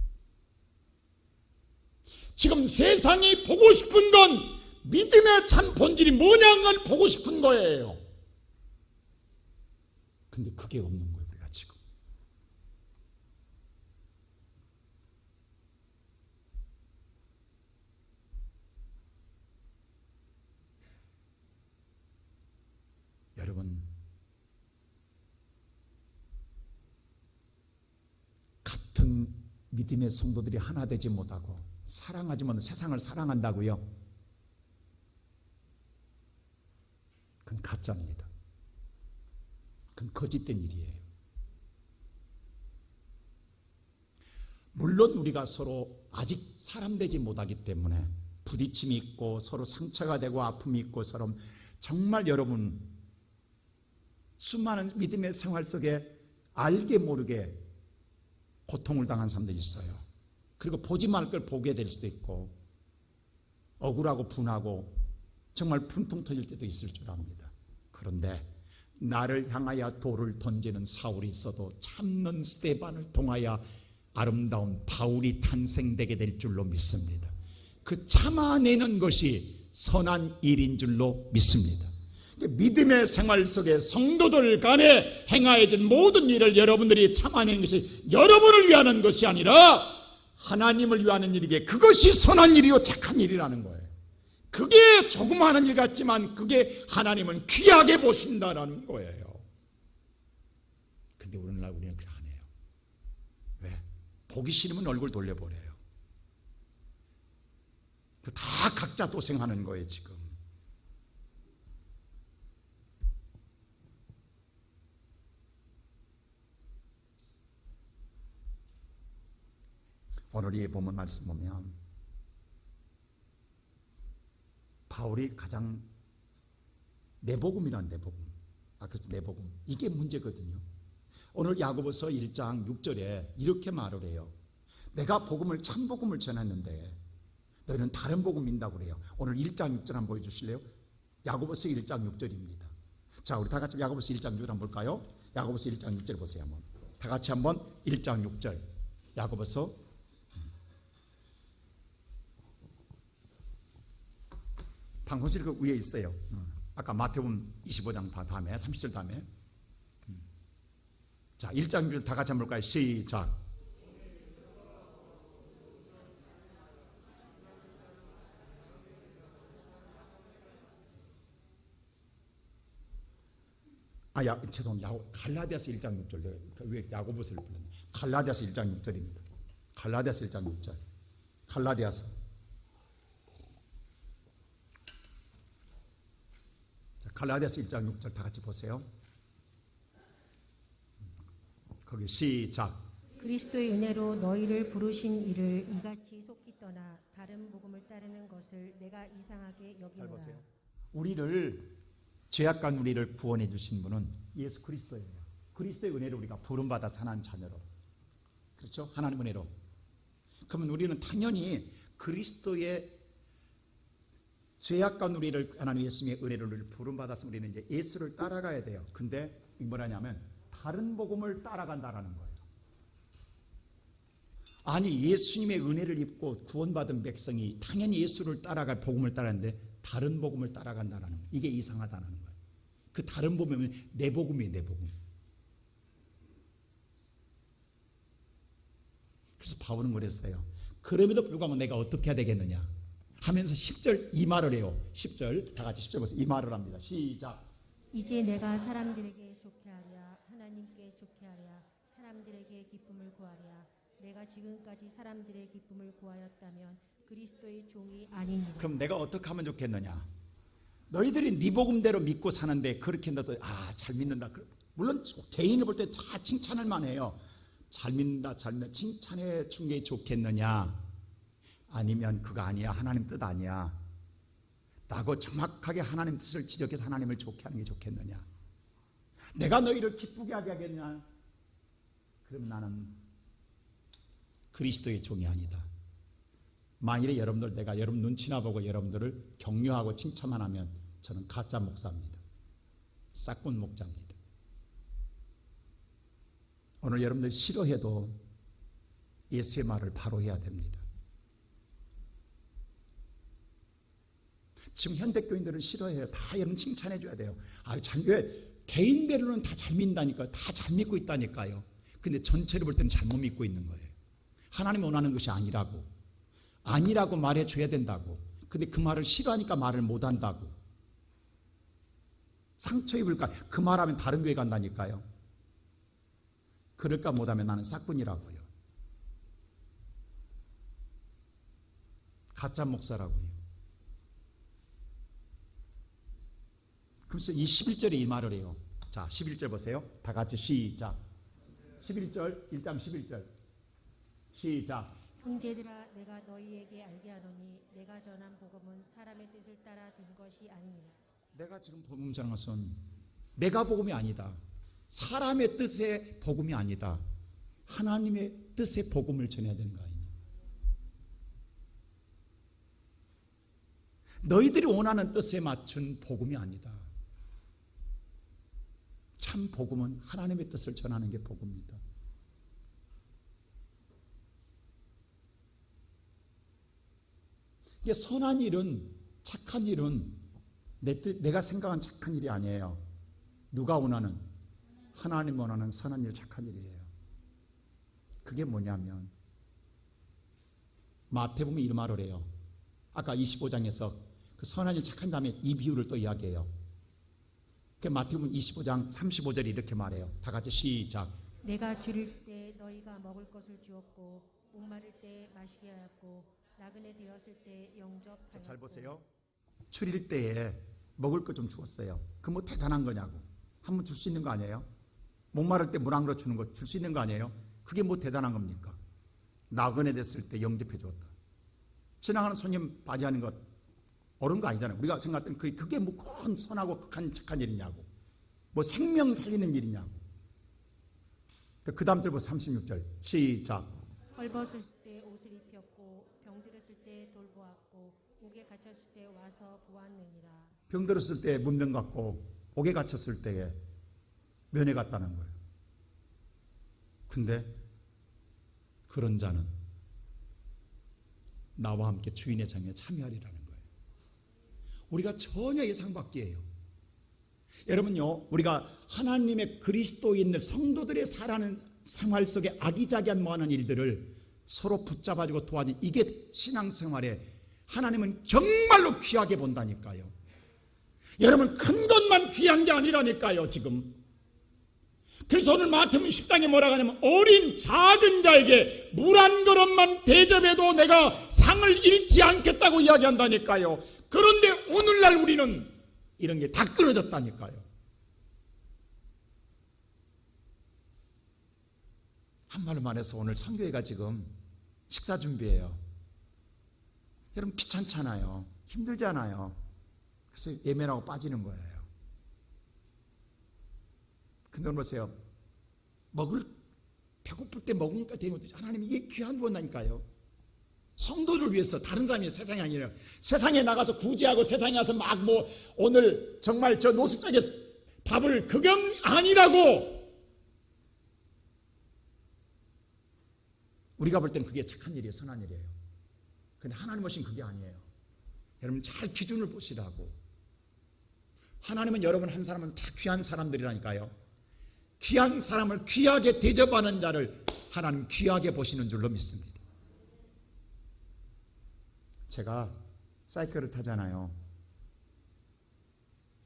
지금 세상이 보고 싶은 건 믿음의 참 본질이 뭐냐는 걸 보고 싶은 거예요. 근데 그게 없는 거예요, 우리가 지금. 여러분, 같은 믿음의 성도들이 하나 되지 못하고 사랑하지 못하는 세상을 사랑한다고요? 그건 가짜입니다. 그건 거짓된 일이에요. 물론 우리가 서로 아직 사람 되지 못하기 때문에 부딪힘이 있고 서로 상처가 되고 아픔이 있고 서로 정말 여러분 수많은 믿음의 생활 속에 알게 모르게 고통을 당한 사람들이 있어요. 그리고 보지 말 걸 보게 될 수도 있고 억울하고 분하고 정말 분통 터질 때도 있을 줄 압니다. 그런데 나를 향하여 돌을 던지는 사울이 있어도 참는 스데반을 통하여 아름다운 바울이 탄생되게 될 줄로 믿습니다. 그 참아내는 것이 선한 일인 줄로 믿습니다. 믿음의 생활 속에 성도들 간에 행하여진 모든 일을 여러분들이 참아내는 것이 여러분을 위하는 것이 아니라 하나님을 위하는 일이기에 그것이 선한 일이요 착한 일이라는 거예요. 그게 조금 하는 일 같지만 그게 하나님은 귀하게 보신다라는 거예요. 근데 오늘날 우리는 그렇게 안 해요. 왜? 보기 싫으면 얼굴 돌려버려요. 다 각자 도생하는 거예요 지금. 오늘 이 본문 말씀 보면 바울이 가장 내복음이란 내복음, 그렇죠, 내복음 이게 문제거든요. 오늘 야고보서 1장 6절에 이렇게 말을 해요. 내가 복음을 참복음을 전했는데 너희는 다른 복음 믿는다고 그래요. 오늘 1장 6절 한번 보여주실래요? 야고보서 1장 6절입니다. 자, 우리 다 같이 야고보서 1장 6절 한번 볼까요? 야고보서 1장 6절 보세요. 한번 다 같이 한번 1장 6절 야고보서 방송실 그 위에 있어요. 아까 마태복음 25장 다음에 30절 다음에. 자, 1장 6절 다 같이 한번 볼까요? 시작. 죄송합니다. 갈라디아서 1장 6절. 왜 야고보서를 불렀네. 갈라디아서 1장 6절입니다. 갈라디아서 1장 6절. 갈라디아서. 갈라디아서 1장 6절 다 같이 보세요. 거기 시작. 그리스도의 은혜로 너희를 부르신 이를 이같이 속히 떠나 다른 복음을 따르는 것을 내가 이상하게 잘 여기노라. 보세요. 우리를 죄악간 우리를 구원해 주신 분은 예수 그리스도예요. 그리스도의 은혜로 우리가 부름받아서 하나님 자녀로, 그렇죠? 하나님 은혜로. 그러면 우리는 당연히 그리스도의 죄악간 우리를 하나님 예수님의 은혜를 부름받아서 우리는 이제 예수를 따라가야 돼요. 근데 뭐라냐면 다른 복음을 따라간다라는 거예요. 아니, 예수님의 은혜를 입고 구원받은 백성이 당연히 예수를 따라가 복음을 따라가는데 다른 복음을 따라간다는 거예요. 이게 이상하다는 거예요. 그 다른 복음은 내 복음이에요, 내 복음. 그래서 바울은 그랬어요. 그럼에도 불구하고 내가 어떻게 해야 되겠느냐 하면서 10절 이 말을 해요. 10절 다 같이 10절 보세요. 이 말을 합니다. 시작. 이제 내가 사람들에게 좋게 하랴 하나님께 좋게 하랴 사람들에게 기쁨을 구하랴 내가 지금까지 사람들의 기쁨을 구하였다면 그리스도의 종이 아니니라. 그럼 내가 어떻게 하면 좋겠느냐? 너희들이 네 복음대로 믿고 사는데 그렇게 너도 잘 믿는다. 물론 개인을 볼 때 다 칭찬을 만 해요. 잘 믿는다, 잘 믿는다. 칭찬해 준 게 좋겠느냐? 아니면 그거 아니야, 하나님 뜻 아니야 라고 정확하게 하나님 뜻을 지적해서 하나님을 좋게 하는 게 좋겠느냐? 내가 너희를 기쁘게 하게 하겠냐? 그럼 나는 그리스도의 종이 아니다. 만일에 여러분들 내가 여러분 눈치나 보고 여러분들을 격려하고 칭찬만 하면 저는 가짜 목사입니다. 싹군 목자입니다. 오늘 여러분들 싫어해도 예수의 말을 바로 해야 됩니다. 지금 현대교인들은 싫어해요. 다 여러분 칭찬해 줘야 돼요. 왜? 개인별로는 다 잘 믿는다니까요. 다 잘 믿고 있다니까요. 근데 전체를 볼 때는 잘못 믿고 있는 거예요. 하나님이 원하는 것이 아니라고 말해 줘야 된다고. 근데 그 말을 싫어하니까 말을 못 한다고. 상처 입을까? 그 말하면 다른 교회 간다니까요. 그럴까 못하면 나는 싹군이라고요. 가짜 목사라고요. 그래서 이 11절에 이 말을 해요. 자, 11절 보세요. 다 같이 시작. 11절, 1장 11절. 시작. 형제들아 내가 너희에게 알게 하노니 내가 전한 복음은 사람의 뜻을 따라 된 것이 아니니라. 내가 지금 복음 전한 것은 내가 복음이 아니다. 사람의 뜻의 복음이 아니다. 하나님의 뜻의 복음을 전해야 되는 거 아니냐. 너희들이 원하는 뜻에 맞춘 복음이 아니다. 참 복음은 하나님의 뜻을 전하는 게 복음입니다. 이게 선한 일은, 착한 일은 내가 생각한 착한 일이 아니에요. 누가 원하는? 하나님 원하는 선한 일, 착한 일이에요. 그게 뭐냐면 마태복음 이런 말을 해요. 아까 25장에서 그 선한 일, 착한 다음에 이 비유를 또 이야기해요. 그 마태복음 25장 35절에 이렇게 말해요. 다 같이 시작. 내가 줄일 때 너희가 먹을 것을 주었고 목마를 때 마시게 하였고 나그네 되었을 때 영접하였고. 잘 보세요. 줄일 때에 먹을 것 좀 주었어요. 그 뭐 대단한 거냐고. 한번 줄 수 있는 거 아니에요? 목마를 때 물 한 그릇 주는 거 줄 수 있는 거 아니에요? 그게 뭐 대단한 겁니까? 나그네 됐을 때 영접해 주었다. 지나가는 손님 맞이하는 것 옳은 거 아니잖아요. 우리가 생각할 때는 그게 뭐 큰 선하고 극한 착한 일이냐고. 뭐 생명 살리는 일이냐고. 그 다음 절 보세요. 36절 시작. 헐벗을 때 옷을 입혔고 병들었을 때 돌보았고 옥에 갇혔을 때 와서 보았느니라. 병들었을 때 문병 갖고 옥에 갇혔을 때에 면회 갔다는 거예요. 근데 그런 자는 나와 함께 주인의 장에 참여하리라는 거예요. 우리가 전혀 예상 밖이에요. 여러분요, 우리가 하나님의 그리스도인들 성도들의 살아가는 생활 속에 아기자기한 많은 일들을 서로 붙잡아주고 도와주는 이게 신앙생활에 하나님은 정말로 귀하게 본다니까요. 여러분 큰 것만 귀한 게 아니라니까요 지금. 그래서 오늘 마태복음 10장에 뭐라고 하냐면 어린 작은 자에게 물 한 그릇만 대접해도 내가 상을 잃지 않겠다고 이야기한다니까요. 그런데 오늘날 우리는 이런 게 다 끊어졌다니까요. 한말로 말해서 오늘 선교회가 지금 식사 준비해요. 여러분 귀찮잖아요. 힘들잖아요. 그래서 예매라고 빠지는 거예요. 근데 오늘 보세요. 배고플 때 먹으니까 되는 것도 하나님이 이게 귀한 거라니까요. 성도를 위해서 다른 사람이 세상이 아니라 세상에 나가서 구제하고 세상에 가서 막 뭐 오늘 정말 저 노숙자에게 밥을 그게 아니라고. 우리가 볼 때는 그게 착한 일이에요. 선한 일이에요. 근데 하나님 오신 그게 아니에요. 여러분 잘 기준을 보시라고. 하나님은 여러분 한 사람은 다 귀한 사람들이라니까요. 귀한 사람을 귀하게 대접하는 자를 하나님 귀하게 보시는 줄로 믿습니다. 제가 사이클을 타잖아요.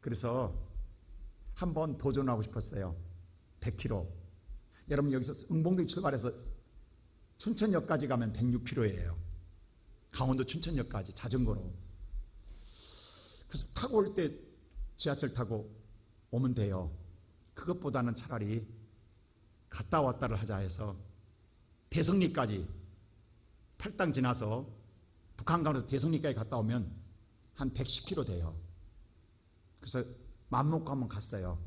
그래서 한번 도전하고 싶었어요. 100km. 여러분 여기서 응봉동 출발해서 춘천역까지 가면 106km예요. 강원도 춘천역까지 자전거로. 그래서 타고 올 때 지하철 타고 오면 돼요. 그것보다는 차라리 갔다 왔다를 하자 해서 대성리까지 팔당 지나서 북한강으로 대성리까지 갔다 오면 한 110km 돼요. 그래서 맘 먹고 한번 갔어요.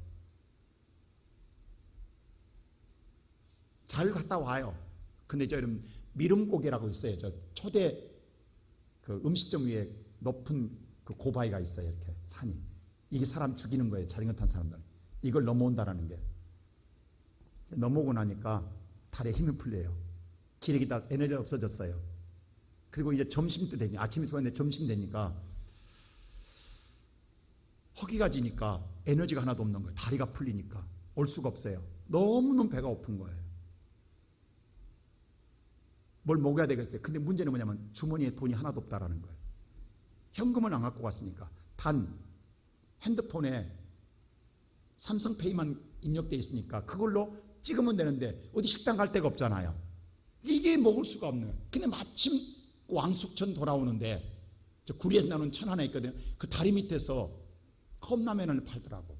잘 갔다 와요. 근데 저 이런 미름고개라고 있어요. 저 초대 그 음식점 위에 높은 그 고바위가 있어요. 이렇게 산이. 이게 사람 죽이는 거예요. 자전거 탄 사람들. 이걸 넘어온다라는 게. 넘어오고 나니까 다리에 힘이 풀려요. 기력이 다 에너지가 없어졌어요. 그리고 이제 점심 때 되니까 아침에 수고했는데 점심 되니까 허기가 지니까 에너지가 하나도 없는 거예요. 다리가 풀리니까 올 수가 없어요. 너무너무 배가 고픈 거예요. 뭘 먹어야 되겠어요. 근데 문제는 뭐냐면 주머니에 돈이 하나도 없다라는 거예요. 현금은 안 갖고 갔으니까 단 핸드폰에 삼성페이만 입력되어 있으니까 그걸로 찍으면 되는데 어디 식당 갈 데가 없잖아요. 이게 먹을 수가 없는 거예요. 근데 마침 왕숙천 돌아오는데 저 구리에서 나오는 천 하나 있거든요. 그 다리 밑에서 컵라면을 팔더라고.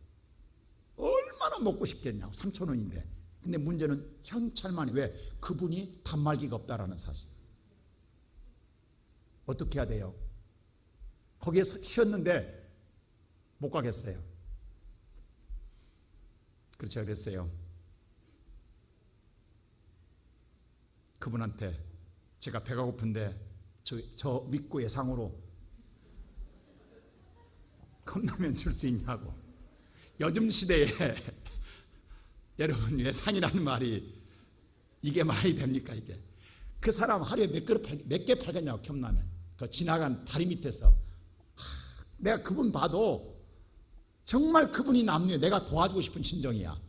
얼마나 얼마나 먹고 싶겠냐고. 3천 원인데. 근데 문제는 현찰만이. 왜? 그분이 단말기가 없다라는 사실. 어떻게 해야 돼요? 거기에 쉬었는데 못 가겠어요. 그래서 제가 그랬어요. 그분한테 제가 배가 고픈데 저 믿고 예상으로 컵라면 줄 수 있냐고. 요즘 시대에 여러분, 예상이라는 말이 이게 말이 됩니까? 이게 그 사람 하루에 몇 개 팔겠냐고. 컵라면 그 지나간 다리 밑에서. 내가 그분 봐도 정말 그분이 남녀 내가 도와주고 싶은 심정이야.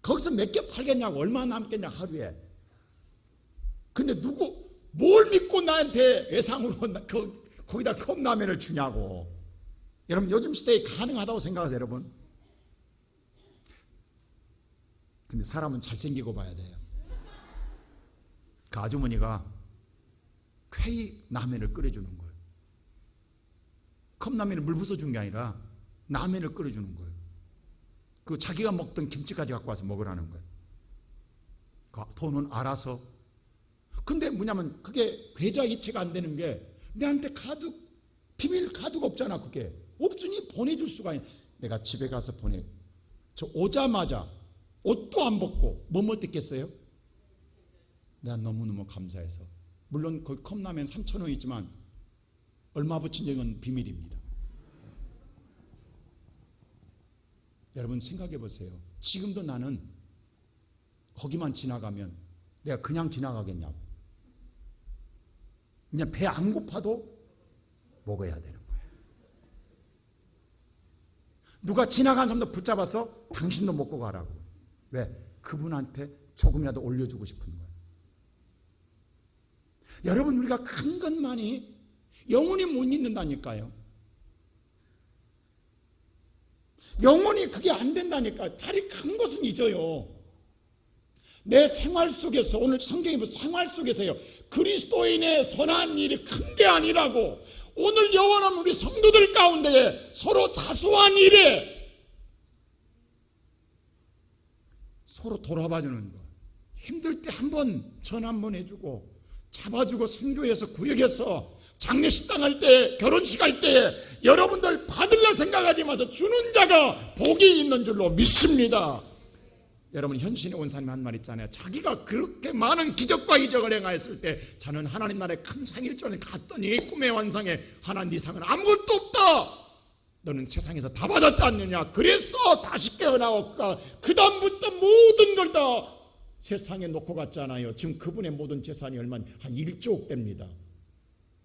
거기서 몇 개 팔겠냐고. 얼마나 남겠냐 하루에. 근데 뭘 믿고 나한테 예상으로 거기다 컵라면을 주냐고. 여러분, 요즘 시대에 가능하다고 생각하세요, 여러분? 근데 사람은 잘생기고 봐야 돼요. 그 아주머니가 쾌히 라면을 끓여주는 거예요. 컵라면을 물 부숴준 게 아니라 라면을 끓여주는 거예요. 그 자기가 먹던 김치까지 갖고 와서 먹으라는 거예요. 그 돈은 알아서. 근데 뭐냐면 그게 계좌 이체가 안 되는 게 내한테 비밀 카드가 없잖아. 그게 없으니 보내줄 수가 있는. 내가 집에 가서 저 오자마자 옷도 안 벗고 뭐 듣겠어요? 내가 너무너무 감사해서. 물론 거기 컵라면 3천 원이지만 얼마 붙인 적은 비밀입니다. 여러분 생각해 보세요. 지금도 나는 거기만 지나가면 내가 그냥 지나가겠냐고. 그냥 배 안 고파도 먹어야 되는 거예요. 누가 지나간 사람도 붙잡아서 당신도 먹고 가라고. 왜? 그분한테 조금이라도 올려주고 싶은 거예요. 여러분, 우리가 큰 것만이 영원히 못 잊는다니까요. 영원히 그게 안 된다니까요. 다리 큰 것은 잊어요. 내 생활 속에서, 오늘 성경에 보면 생활 속에서요, 그리스도인의 선한 일이 큰 게 아니라고. 오늘 영원한 우리 성도들 가운데 서로 사소한 일에 서로 돌아봐주는 거. 힘들 때 한번 전화 한번 해주고, 잡아주고, 선교해서 구역에서 장례식 할 때, 결혼식 할 때 여러분들 받으려 생각하지 마서 주는 자가 복이 있는 줄로 믿습니다. 여러분, 현신의 원사님 한 말 있잖아요. 자기가 그렇게 많은 기적과 이적을 행하였을 때 자는 하나님 나라의 큰 상일전에 갔더니 꿈의 환상에 하나님 네 상은 아무것도 없다. 너는 세상에서 다 받았지 않느냐. 그래서 다시 깨어나고 그 다음부터 모든 걸 다 세상에 놓고 갔잖아요. 지금 그분의 모든 재산이 얼마냐? 한 1조 됩니다.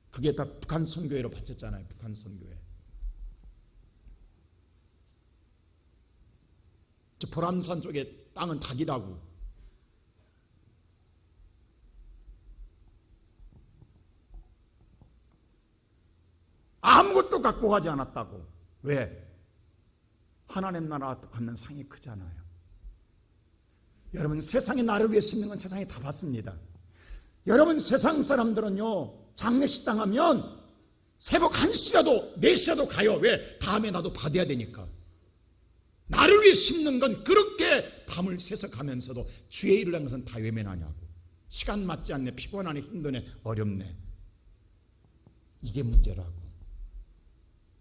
그게 다 북한 선교회로 바쳤잖아요. 북한 선교회. 저 보람산 쪽에 땅은 닭이라고. 아무것도 갖고 가지 않았다고. 왜? 하나님 나라 갖는 상이 크잖아요. 여러분, 세상에 나를 위해 심는 건 세상에 다 받습니다. 여러분, 세상 사람들은요, 장례식 당하면 새벽 1시라도 4시라도 가요. 왜? 다음에 나도 받아야 되니까. 나를 위해 심는 건 그렇게 밤을 새서 가면서도 주의 일을 한 것은 다 외면하냐고. 시간 맞지 않네, 피곤하네, 힘드네, 어렵네. 이게 문제라고.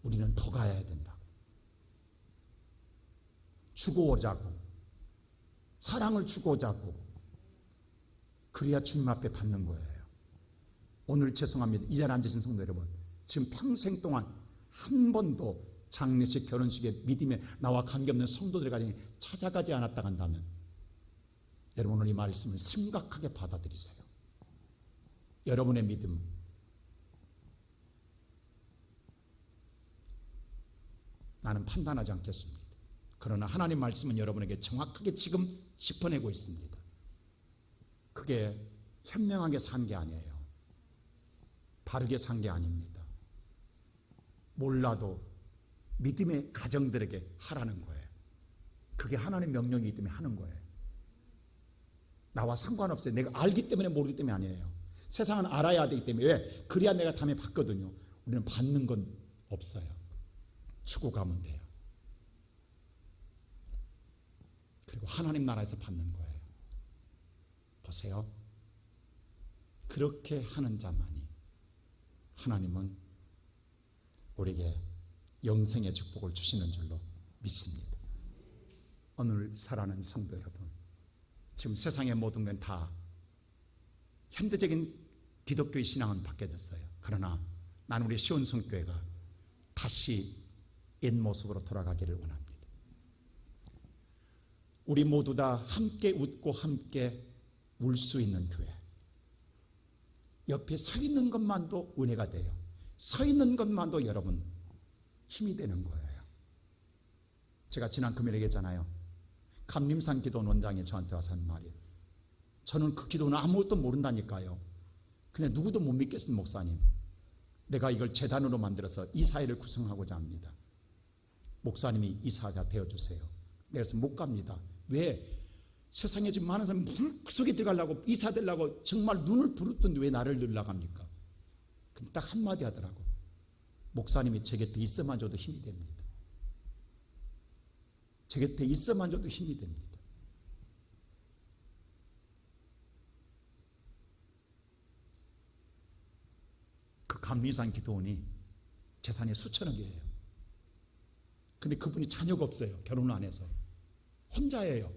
우리는 더 가야 된다고. 주고 오자고. 사랑을 주고 오자고. 그래야 주님 앞에 받는 거예요. 오늘 죄송합니다. 이 자리에 앉으신 성도 여러분, 지금 평생 동안 한 번도 장례식, 결혼식에 믿음에 나와 관계없는 성도들의 가정에 찾아가지 않았다 한다면 여러분, 오늘 이 말씀을 심각하게 받아들이세요. 여러분의 믿음, 나는 판단하지 않겠습니다. 그러나 하나님 말씀은 여러분에게 정확하게 지금 짚어내고 있습니다. 그게 현명하게 산 게 아니에요. 바르게 산 게 아닙니다. 몰라도 믿음의 가정들에게 하라는 거예요. 그게 하나님의 명령이기 때문에 하는 거예요. 나와 상관없어요. 내가 알기 때문에 모르기 때문에 아니에요. 세상은 알아야 되기 때문에. 왜? 그래야 내가 다음에 받거든요. 우리는 받는 건 없어요. 주고 가면 돼요. 하나님 나라에서 받는 거예요. 보세요. 그렇게 하는 자만이 하나님은 우리에게 영생의 축복을 주시는 줄로 믿습니다. 오늘 사랑하는 성도 여러분, 지금 세상의 모든 건 다 현대적인 기독교의 신앙은 바뀌어졌어요. 그러나 나는 우리 시온성교회가 다시 옛 모습으로 돌아가기를 원합니다. 우리 모두 다 함께 웃고 함께 울 수 있는 교회. 옆에 서 있는 것만도 은혜가 돼요. 서 있는 것만도 여러분 힘이 되는 거예요. 제가 지난 금요일에 얘기했잖아요. 감림산 기도원 원장이 저한테 와서 한 말이에요. 저는 그 기도는 아무것도 모른다니까요. 근데 누구도 못 믿겠습니다. 목사님, 내가 이걸 재단으로 만들어서 이사회를 구성하고자 합니다. 목사님이 이사가 되어주세요. 그래서 못 갑니다. 왜? 세상에 지금 많은 사람이 물속에 들어가려고 이사 되려고 정말 눈을 부릅뜬데 왜 나를 넣으려고 합니까? 근데 딱 한마디 하더라고. 목사님이 제 곁에 있어만 줘도 힘이 됩니다. 제 곁에 있어만 줘도 힘이 됩니다. 그 감리산 기도원이 재산이 수천억이에요. 근데 그분이 자녀가 없어요. 결혼을 안 해서. 혼자예요.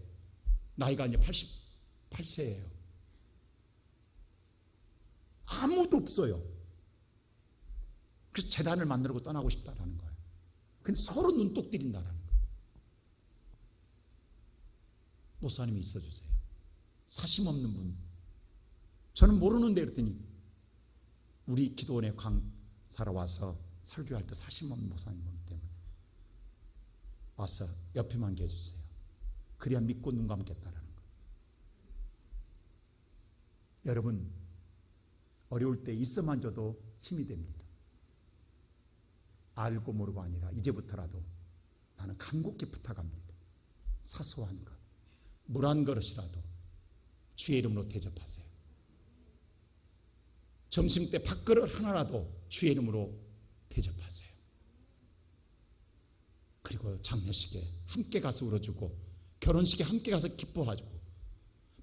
나이가 이제 88세예요. 아무도 없어요. 그래서 재단을 만들고 떠나고 싶다라는 거예요. 근데 서로 눈독 들인다라는 거예요. 목사님이 있어주세요. 사심 없는 분. 저는 모르는데 그랬더니 우리 기도원에 강사로 와서 설교할 때 사심 없는 목사님이기 때문에 와서 옆에만 계셔주세요. 그래야 믿고 눈 감겠다라는 거예요. 여러분, 어려울 때 있어만 줘도 힘이 됩니다. 알고 모르고 아니라 이제부터라도 나는 간곡히 부탁합니다. 사소한 것, 물 한 그릇이라도 주의 이름으로 대접하세요. 점심때 밥그릇 하나라도 주의 이름으로 대접하세요. 그리고 장례식에 함께 가서 울어주고 결혼식에 함께 가서 기뻐하고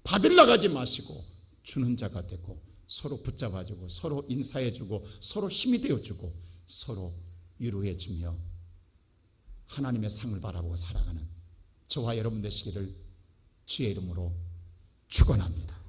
받으러 가지 마시고 주는 자가 되고 서로 붙잡아주고 서로 인사해주고 서로 힘이 되어주고 서로 위로해주며 하나님의 상을 바라보고 살아가는 저와 여러분 되시기를 주의 이름으로 축원합니다.